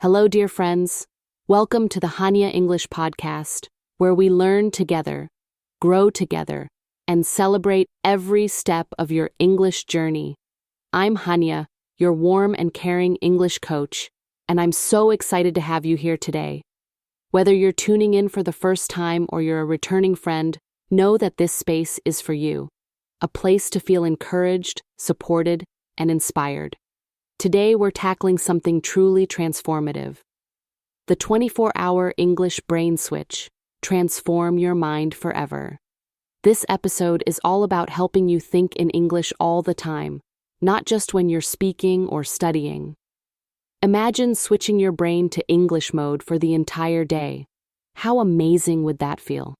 Hello, dear friends. Welcome to the Hania English podcast, where we learn together, grow together, and celebrate every step of your English journey. I'm Hania, your warm and caring English coach, and I'm so excited to have you here today. Whether you're tuning in for the first time or you're a returning friend, know that this space is for you, a place to feel encouraged, supported, and inspired. Today, we're tackling something truly transformative. The 24-hour English brain switch. Transform your mind forever. This episode is all about helping you think in English all the time, not just when you're speaking or studying. Imagine switching your brain to English mode for the entire day. How amazing would that feel?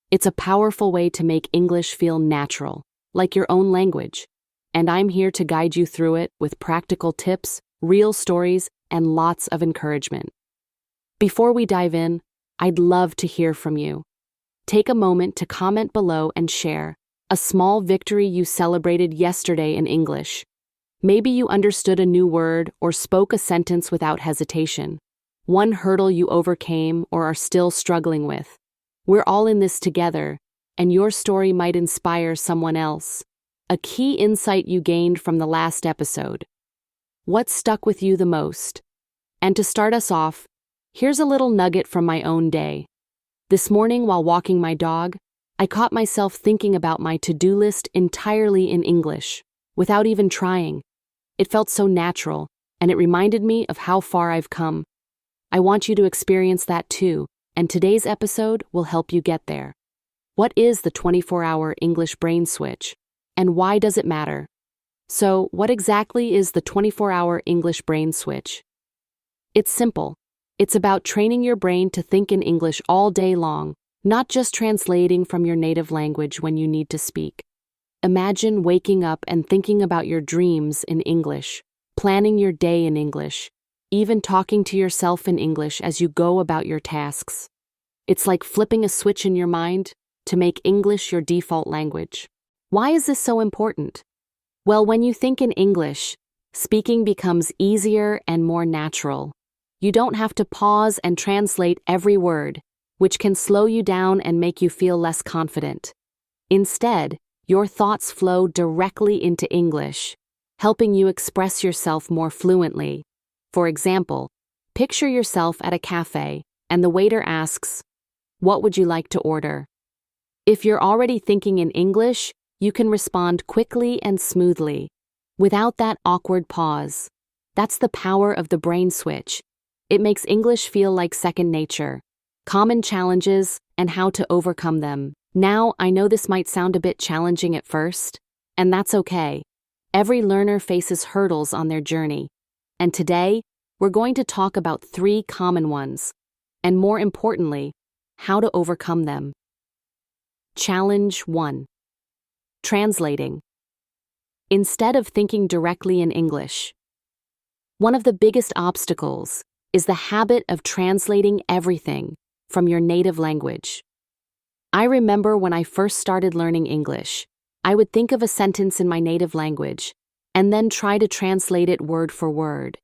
It's a powerful way to make English feel natural, like your own language. And I'm here to guide you through it with practical tips, real stories, and lots of encouragement. Before we dive in, I'd love to hear from you. Take a moment to comment below and share a small victory you celebrated yesterday in English. Maybe you understood a new word or spoke a sentence without hesitation. One hurdle you overcame or are still struggling with. We're all in this together, and your story might inspire someone else. A key insight you gained from the last episode. What stuck with you the most? And to start us off, here's a little nugget from my own day. This morning while walking my dog, I caught myself thinking about my to-do list entirely in English, without even trying. It felt so natural, and it reminded me of how far I've come. I want you to experience that too, and today's episode will help you get there. What is the 24-hour English brain switch? And why does it matter? So, what exactly is the 24-hour English brain switch? It's simple. It's about training your brain to think in English all day long, not just translating from your native language when you need to speak. Imagine waking up and thinking about your dreams in English, planning your day in English, even talking to yourself in English as you go about your tasks. It's like flipping a switch in your mind to make English your default language. Why is this so important? Well, when you think in English, speaking becomes easier and more natural. You don't have to pause and translate every word, which can slow you down and make you feel less confident. Instead, your thoughts flow directly into English, helping you express yourself more fluently. For example, picture yourself at a cafe, and the waiter asks, "What would you like to order?" If you're already thinking in English, you can respond quickly and smoothly, without that awkward pause. That's the power of the brain switch. It makes English feel like second nature. Common challenges and how to overcome them. Now, I know this might sound a bit challenging at first, and that's okay. Every learner faces hurdles on their journey. And today, we're going to talk about 3 common ones, and more importantly, how to overcome them. Challenge 1. Translating. Instead of thinking directly in English, one of the biggest obstacles is the habit of translating everything from your native language. I remember when I first started learning English, I would think of a sentence in my native language and then try to translate it word for word.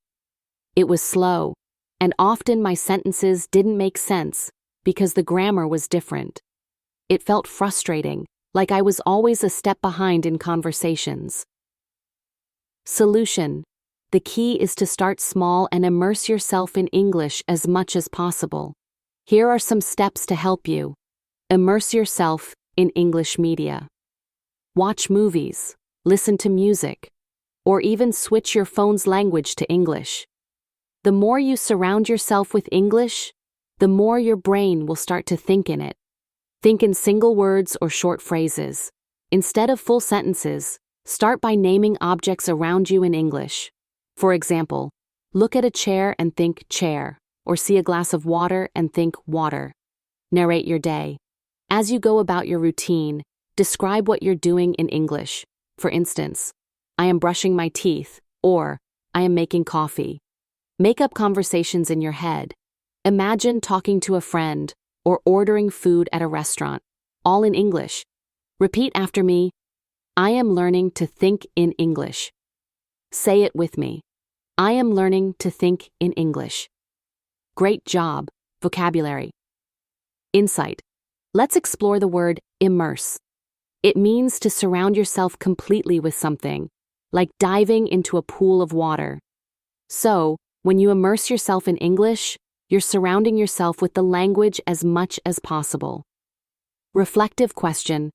It was slow, and often my sentences didn't make sense because the grammar was different. It felt frustrating, like I was always a step behind in conversations. Solution. The key is to start small and immerse yourself in English as much as possible. Here are some steps to help you. Immerse yourself in English media. Watch movies, listen to music, or even switch your phone's language to English. The more you surround yourself with English, the more your brain will start to think in it. Think in single words or short phrases. Instead of full sentences, start by naming objects around you in English. For example, look at a chair and think chair, or see a glass of water and think water. Narrate your day. As you go about your routine, describe what you're doing in English. For instance, I am brushing my teeth, or I am making coffee. Make up conversations in your head. Imagine talking to a friend or ordering food at a restaurant, all in English. Repeat after me. I am learning to think in English. Say it with me. I am learning to think in English. Great job. Vocabulary. Insight. Let's explore the word immerse. It means to surround yourself completely with something, like diving into a pool of water. So, when you immerse yourself in English, you're surrounding yourself with the language as much as possible. Reflective question.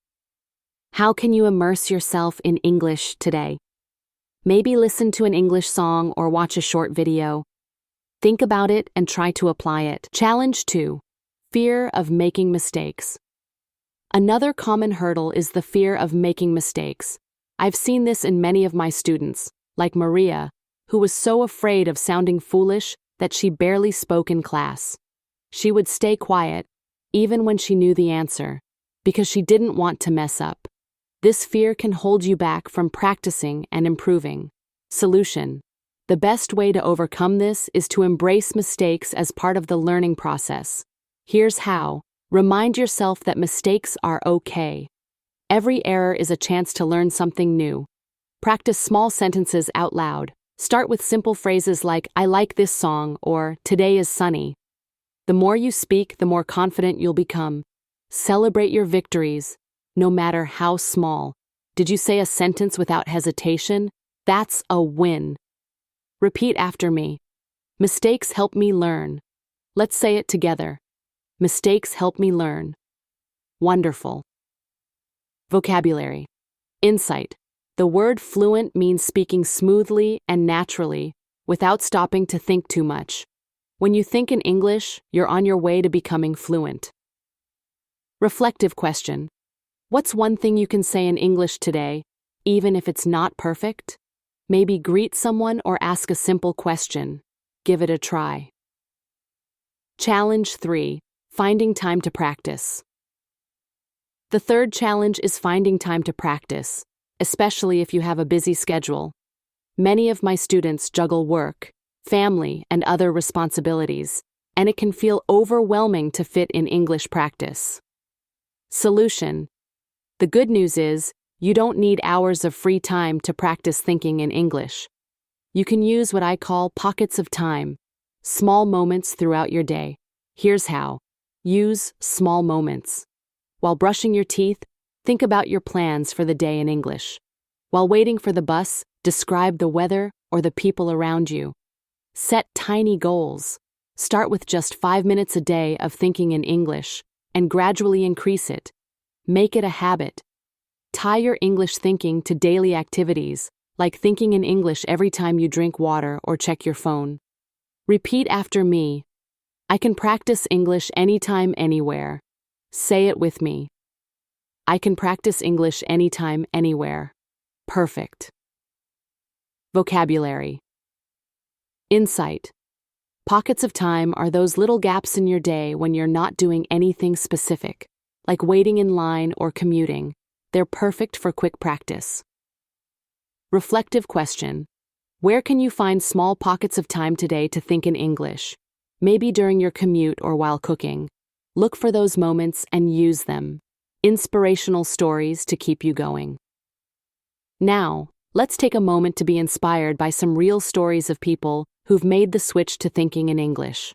How can you immerse yourself in English today? Maybe listen to an English song or watch a short video. Think about it and try to apply it. Challenge 2. Fear of making mistakes. Another common hurdle is the fear of making mistakes. I've seen this in many of my students, like Maria, who was so afraid of sounding foolish that she barely spoke in class. She would stay quiet, even when she knew the answer, because she didn't want to mess up. This fear can hold you back from practicing and improving. Solution. The best way to overcome this is to embrace mistakes as part of the learning process. Here's how. Remind yourself that mistakes are okay. Every error is a chance to learn something new. Practice small sentences out loud. Start with simple phrases like, I like this song, or today is sunny. The more you speak, the more confident you'll become. Celebrate your victories, no matter how small. Did you say a sentence without hesitation? That's a win. Repeat after me. Mistakes help me learn. Let's say it together. Mistakes help me learn. Wonderful. Vocabulary. Insight. The word fluent means speaking smoothly and naturally, without stopping to think too much. When you think in English, you're on your way to becoming fluent. Reflective question. What's one thing you can say in English today, even if it's not perfect? Maybe greet someone or ask a simple question. Give it a try. Challenge 3. Finding time to practice. The third challenge is finding time to practice, especially if you have a busy schedule. Many of my students juggle work, family, and other responsibilities, and it can feel overwhelming to fit in English practice. Solution. The good news is, you don't need hours of free time to practice thinking in English. You can use what I call pockets of time, small moments throughout your day. Here's how. Use small moments. While brushing your teeth, think about your plans for the day in English. While waiting for the bus, describe the weather or the people around you. Set tiny goals. Start with just 5 minutes a day of thinking in English, and gradually increase it. Make it a habit. Tie your English thinking to daily activities, like thinking in English every time you drink water or check your phone. Repeat after me. I can practice English anytime, anywhere. Say it with me. I can practice English anytime, anywhere. Perfect. Vocabulary. Insight. Pockets of time are those little gaps in your day when you're not doing anything specific, like waiting in line or commuting. They're perfect for quick practice. Reflective question. Where can you find small pockets of time today to think in English? Maybe during your commute or while cooking. Look for those moments and use them. Inspirational stories to keep you going. Now, let's take a moment to be inspired by some real stories of people who've made the switch to thinking in English.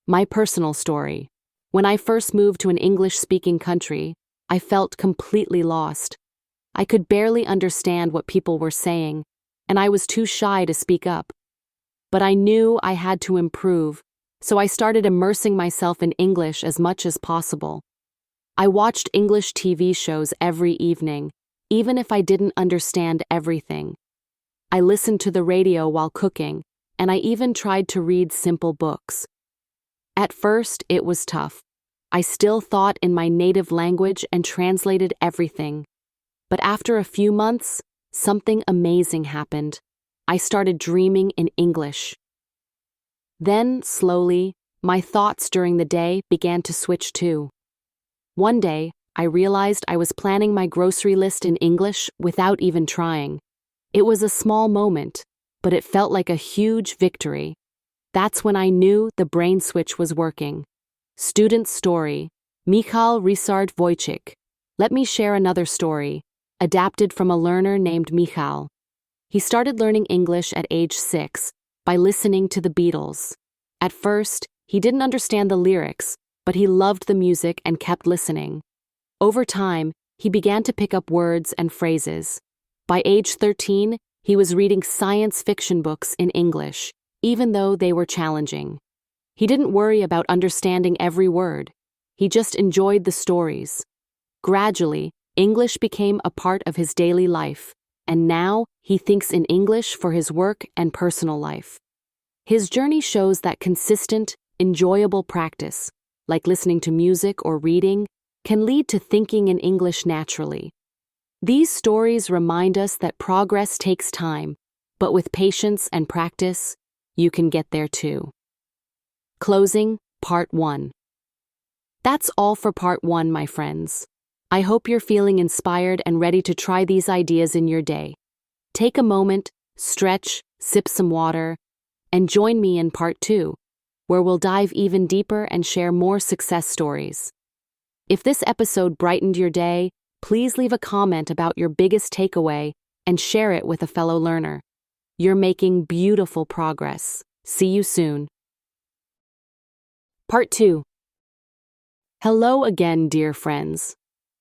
My personal story. When I first moved to an English-speaking country, I felt completely lost. I could barely understand what people were saying, and I was too shy to speak up. But I knew I had to improve, so I started immersing myself in English as much as possible. I watched English TV shows every evening, even if I didn't understand everything. I listened to the radio while cooking, and I even tried to read simple books. At first, it was tough. I still thought in my native language and translated everything. But after a few months, something amazing happened. I started dreaming in English. Then, slowly, my thoughts during the day began to switch too. One day, I realized I was planning my grocery list in English without even trying. It was a small moment, but it felt like a huge victory. That's when I knew the brain switch was working. Student story. Michal Risard-Wojcik. Let me share another story, adapted from a learner named Michal. He started learning English at age 6 by listening to the Beatles. At first, He didn't understand the lyrics, but he loved the music and kept listening. Over time, he began to pick up words and phrases. By age 13, he was reading science fiction books in English, even though they were challenging. He didn't worry about understanding every word. He just enjoyed the stories. Gradually, English became a part of his daily life, and now he thinks in English for his work and personal life. His journey shows that consistent, enjoyable practice, like listening to music or reading, can lead to thinking in English naturally. These stories remind us that progress takes time, but with patience and practice, you can get there too. Closing, Part 1. That's all for Part 1, my friends. I hope you're feeling inspired and ready to try these ideas in your day. Take a moment, stretch, sip some water, and join me in Part 2, where we'll dive even deeper and share more success stories. If this episode brightened your day, please leave a comment about your biggest takeaway and share it with a fellow learner. You're making beautiful progress. See you soon. Part 2. Hello again, dear friends.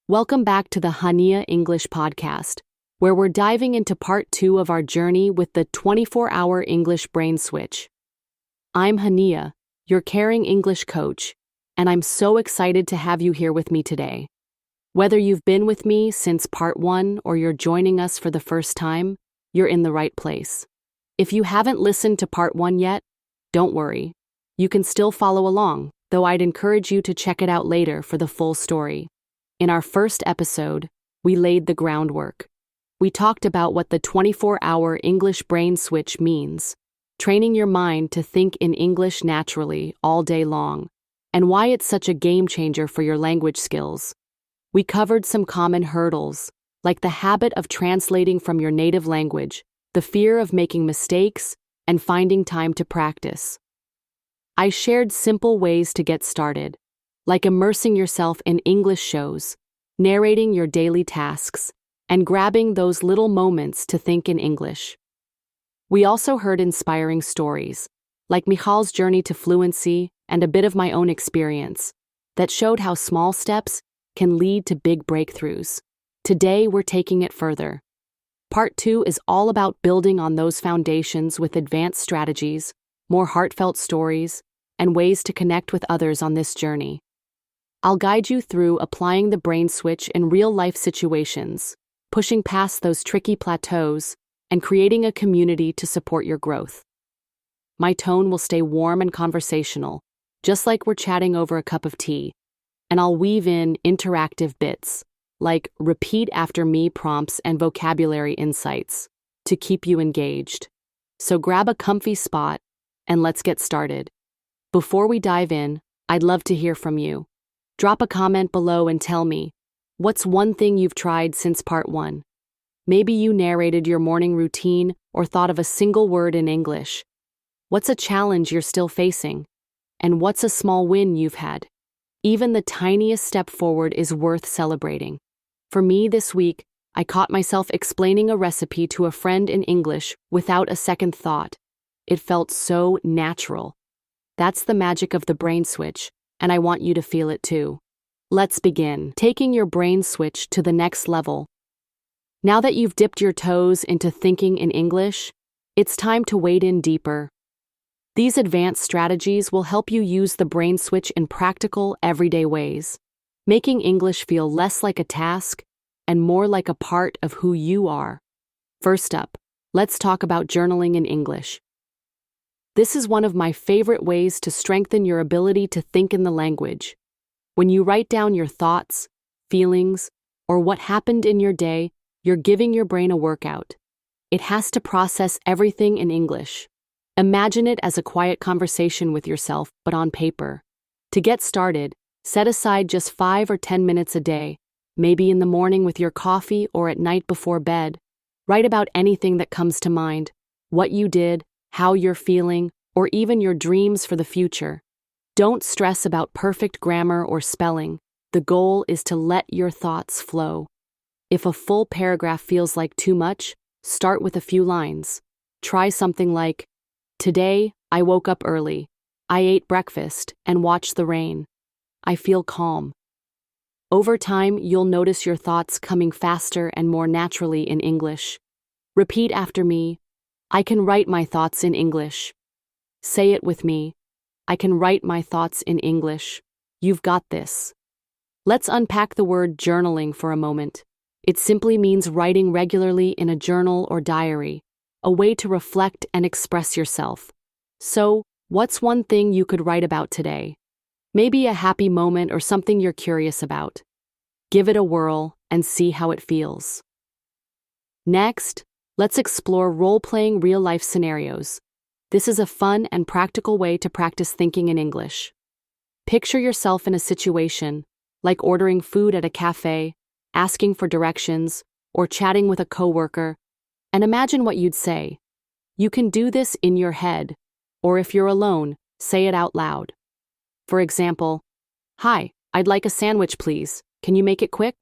Welcome back to the Hania English podcast, where we're diving into Part 2 of our journey with the 24-hour English brain switch. I'm Hania, your caring English coach, and I'm so excited to have you here with me today. Whether you've been with me since Part 1 or you're joining us for the first time, you're in the right place. If you haven't listened to Part 1 yet, don't worry. You can still follow along, though I'd encourage you to check it out later for the full story. In our first episode, we laid the groundwork. We talked about what the 24-hour English brain switch means, training your mind to think in English naturally all day long, and why it's such a game changer for your language skills. We covered some common hurdles, like the habit of translating from your native language, the fear of making mistakes, and finding time to practice. I shared simple ways to get started, like immersing yourself in English shows, narrating your daily tasks, and grabbing those little moments to think in English. We also heard inspiring stories, like Michal's journey to fluency and a bit of my own experience, that showed how small steps can lead to big breakthroughs. Today, we're taking it further. Part 2 is all about building on those foundations with advanced strategies, more heartfelt stories, and ways to connect with others on this journey. I'll guide you through applying the brain switch in real-life situations, pushing past those tricky plateaus, and creating a community to support your growth. My tone will stay warm and conversational, just like we're chatting over a cup of tea, and I'll weave in interactive bits, like repeat after me prompts and vocabulary insights, to keep you engaged. So grab a comfy spot, and let's get started. Before we dive in, I'd love to hear from you. Drop a comment below and tell me, what's one thing you've tried since Part 1? Maybe you narrated your morning routine or thought of a single word in English. What's a challenge you're still facing? And what's a small win you've had? Even the tiniest step forward is worth celebrating. For me this week, I caught myself explaining a recipe to a friend in English without a second thought. It felt so natural. That's the magic of the brain switch, and I want you to feel it too. Let's begin taking your brain switch to the next level. Now that you've dipped your toes into thinking in English, it's time to wade in deeper. These advanced strategies will help you use the brain switch in practical, everyday ways, making English feel less like a task and more like a part of who you are. First up, let's talk about journaling in English. This is one of my favorite ways to strengthen your ability to think in the language. When you write down your thoughts, feelings, or what happened in your day, you're giving your brain a workout. It has to process everything in English. Imagine it as a quiet conversation with yourself, but on paper. To get started, set aside just 5 or 10 minutes a day, maybe in the morning with your coffee or at night before bed. Write about anything that comes to mind, what you did, how you're feeling, or even your dreams for the future. Don't stress about perfect grammar or spelling. The goal is to let your thoughts flow. If a full paragraph feels like too much, start with a few lines. Try something like, "Today, I woke up early. I ate breakfast and watched the rain. I feel calm. Over time, you'll notice your thoughts coming faster and more naturally in English. Repeat after me. I can write my thoughts in English. Say it with me. I can write my thoughts in English. You've got this. Let's unpack the word journaling for a moment. It simply means writing regularly in a journal or diary, a way to reflect and express yourself. So, what's one thing you could write about today? Maybe a happy moment or something you're curious about. Give it a whirl and see how it feels. Next, let's explore role-playing real-life scenarios. This is a fun and practical way to practice thinking in English. Picture yourself in a situation, like ordering food at a cafe, asking for directions, or chatting with a coworker, and imagine what you'd say. You can do this in your head, or if you're alone, say it out loud. For example, "Hi, I'd like a sandwich, please. Can you make it quick?"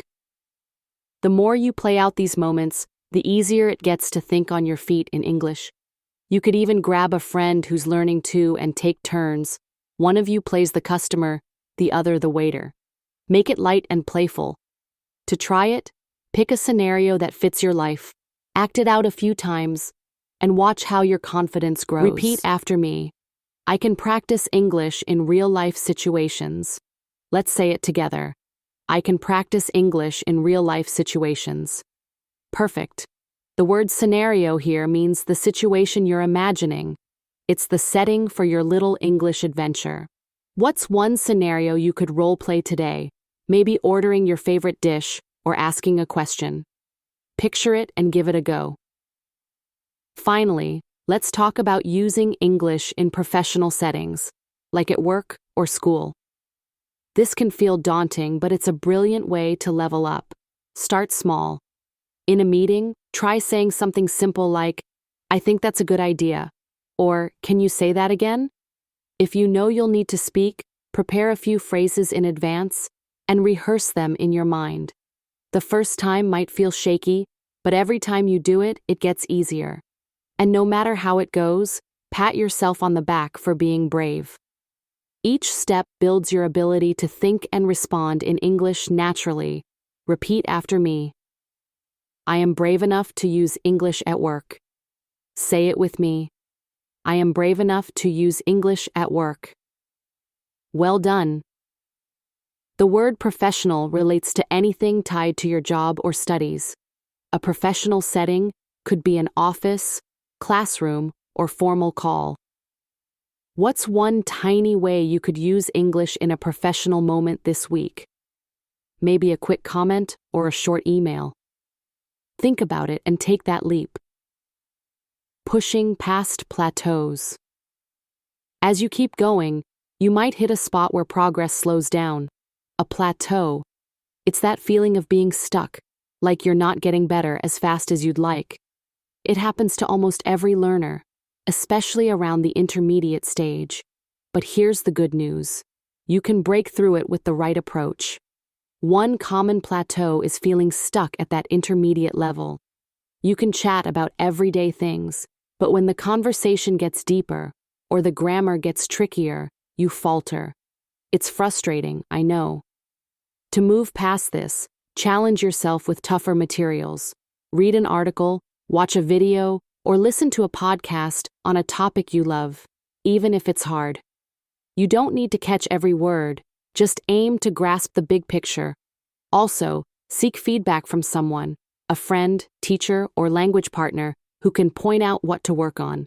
The more you play out these moments, the easier it gets to think on your feet in English. You could even grab a friend who's learning too and take turns. One of you plays the customer, the other the waiter. Make it light and playful. To try it, pick a scenario that fits your life, act it out a few times, and watch how your confidence grows. Repeat after me. I can practice English in real-life situations. Let's say it together. I can practice English in real-life situations. Perfect. The word scenario here means the situation you're imagining. It's the setting for your little English adventure. What's one scenario you could role-play today? Maybe ordering your favorite dish or asking a question. Picture it and give it a go. Finally, let's talk about using English in professional settings, like at work or school. This can feel daunting, but it's a brilliant way to level up. Start small. In a meeting, try saying something simple like, "I think that's a good idea," or "Can you say that again?" If you know you'll need to speak, prepare a few phrases in advance and rehearse them in your mind. The first time might feel shaky, but every time you do it, it gets easier. And no matter how it goes, pat yourself on the back for being brave. Each step builds your ability to think and respond in English naturally. Repeat after me. I am brave enough to use English at work. Say it with me. I am brave enough to use English at work. Well done. The word professional relates to anything tied to your job or studies. A professional setting could be an office, classroom, or formal call. What's one tiny way you could use English in a professional moment this week? Maybe a quick comment or a short email. Think about it and take that leap. Pushing past plateaus. As you keep going, you might hit a spot where progress slows down. A plateau. It's that feeling of being stuck, like you're not getting better as fast as you'd like. It happens to almost every learner, especially around the intermediate stage. But here's the good news. You can break through it with the right approach. One common plateau is feeling stuck at that intermediate level. You can chat about everyday things, but when the conversation gets deeper, or the grammar gets trickier, you falter. It's frustrating, I know. To move past this, challenge yourself with tougher materials. Read an article, watch a video, or listen to a podcast on a topic you love, even if it's hard. You don't need to catch every word, just aim to grasp the big picture. Also, seek feedback from someone, a friend, teacher, or language partner who can point out what to work on.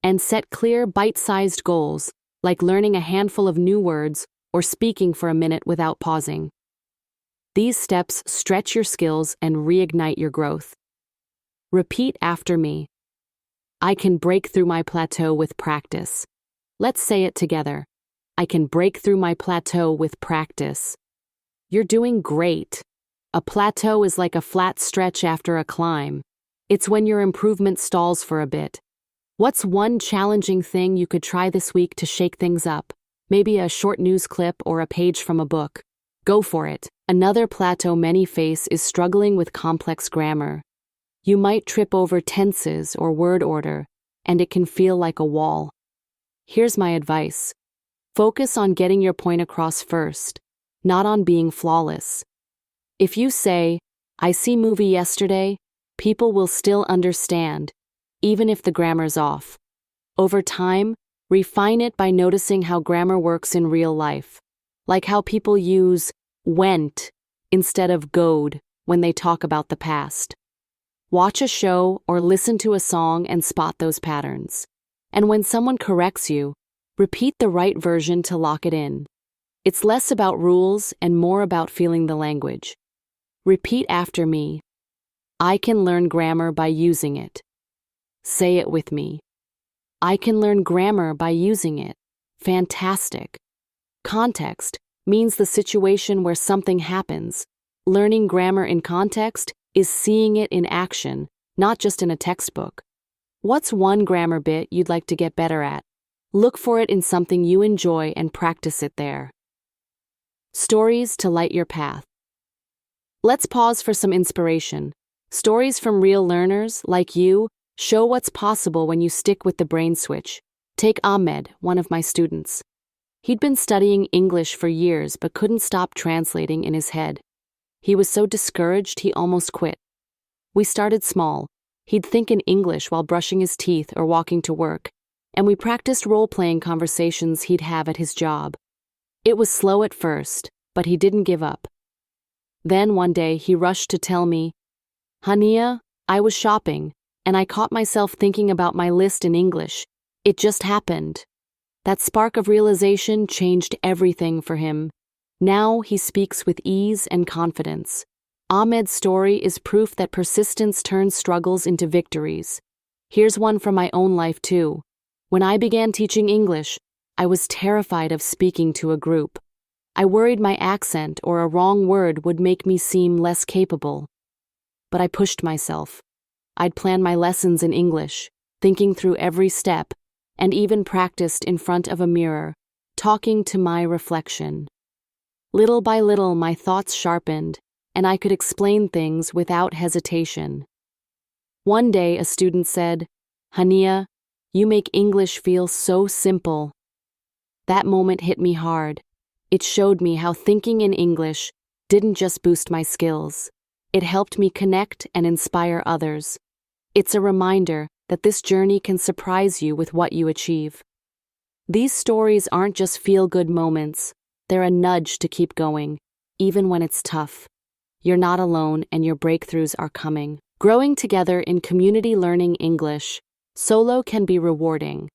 And set clear, bite-sized goals, like learning a handful of new words or speaking for a minute without pausing. These steps stretch your skills and reignite your growth. Repeat after me. I can break through my plateau with practice. Let's say it together. I can break through my plateau with practice. You're doing great. A plateau is like a flat stretch after a climb. It's when your improvement stalls for a bit. What's one challenging thing you could try this week to shake things up? Maybe a short news clip or a page from a book. Go for it. Another plateau many face is struggling with complex grammar. You might trip over tenses or word order, and it can feel like a wall. Here's my advice. Focus on getting your point across first, not on being flawless. If you say, "I see movie yesterday," people will still understand, even if the grammar's off. Over time, refine it by noticing how grammar works in real life, like how people use went instead of goed when they talk about the past. Watch a show or listen to a song and spot those patterns. And when someone corrects you, repeat the right version to lock it in. It's less about rules and more about feeling the language. Repeat after me. I can learn grammar by using it. Say it with me. I can learn grammar by using it. Fantastic. Context means the situation where something happens. Learning grammar in context is seeing it in action, not just in a textbook. What's one grammar bit you'd like to get better at? Look for it in something you enjoy and practice it there. Stories to light your path. Let's pause for some inspiration. Stories from real learners, like you, show what's possible when you stick with the brain switch. Take Ahmed, one of my students. He'd been studying English for years but couldn't stop translating in his head. He was so discouraged he almost quit. We started small. He'd think in English while brushing his teeth or walking to work, and we practiced role-playing conversations he'd have at his job. It was slow at first, but he didn't give up. Then one day he rushed to tell me, "Hania, I was shopping, and I caught myself thinking about my list in English. It just happened." That spark of realization changed everything for him. Now he speaks with ease and confidence. Ahmed's story is proof that persistence turns struggles into victories. Here's one from my own life too. When I began teaching English, I was terrified of speaking to a group. I worried my accent or a wrong word would make me seem less capable. But I pushed myself. I'd plan my lessons in English, thinking through every step, and even practiced in front of a mirror, talking to my reflection. Little by little, my thoughts sharpened, and I could explain things without hesitation. One day, a student said, "Hania, you make English feel so simple." That moment hit me hard. It showed me how thinking in English didn't just boost my skills. It helped me connect and inspire others. It's a reminder that this journey can surprise you with what you achieve. These stories aren't just feel-good moments. They're a nudge to keep going, even when it's tough. You're not alone, and your breakthroughs are coming. Growing together in community learning English, solo can be rewarding,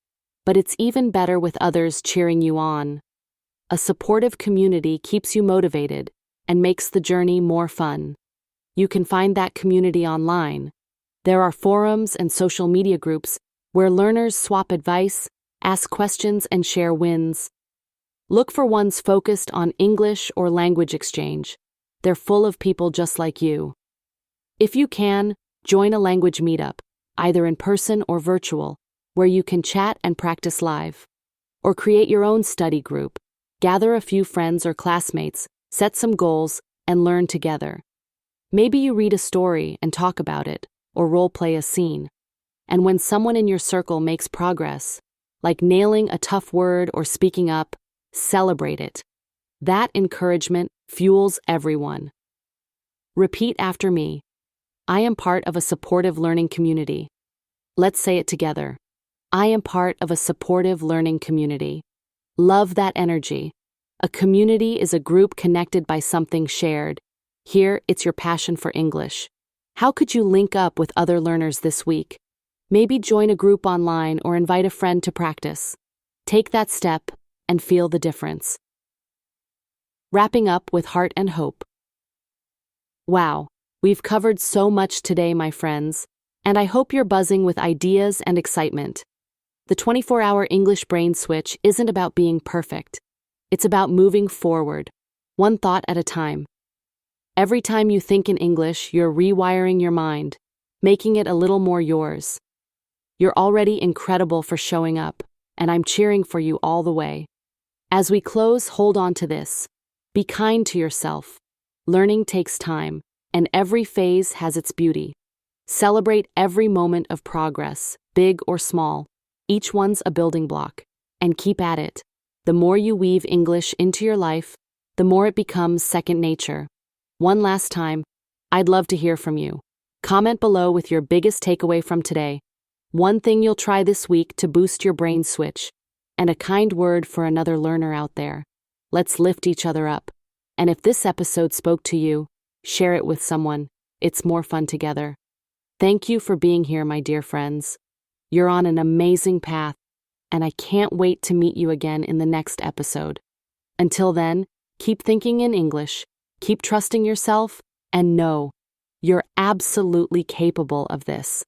but it's even better with others cheering you on. A supportive community keeps you motivated and makes the journey more fun. You can find that community online. There are forums and social media groups where learners swap advice, ask questions, and share wins. Look for ones focused on English or language exchange. They're full of people just like you. If you can, join a language meetup, either in person or virtual, where you can chat and practice live. Or create your own study group. Gather a few friends or classmates, set some goals, and learn together. Maybe you read a story and talk about it, or role-play a scene. And when someone in your circle makes progress, like nailing a tough word or speaking up, celebrate it. That encouragement fuels everyone. Repeat after me. I am part of a supportive learning community. Let's say it together. I am part of a supportive learning community. Love that energy. A community is a group connected by something shared. Here, it's your passion for English. How could you link up with other learners this week? Maybe join a group online or invite a friend to practice. Take that step and feel the difference. Wrapping up with heart and hope. Wow, we've covered so much today, my friends, and I hope you're buzzing with ideas and excitement. The 24-hour English brain switch isn't about being perfect. It's about moving forward, one thought at a time. Every time you think in English, you're rewiring your mind, making it a little more yours. You're already incredible for showing up, and I'm cheering for you all the way. As we close, hold on to this. Be kind to yourself. Learning takes time, and every phase has its beauty. Celebrate every moment of progress, big or small. Each one's a building block, and keep at it. The more you weave English into your life, the more it becomes second nature. One last time, I'd love to hear from you. Comment below with your biggest takeaway from today, one thing you'll try this week to boost your brain switch, and a kind word for another learner out there. Let's lift each other up. And if this episode spoke to you, share it with someone. It's more fun together. Thank you for being here, my dear friends. You're on an amazing path, and I can't wait to meet you again in the next episode. Until then, keep thinking in English, keep trusting yourself, and know you're absolutely capable of this.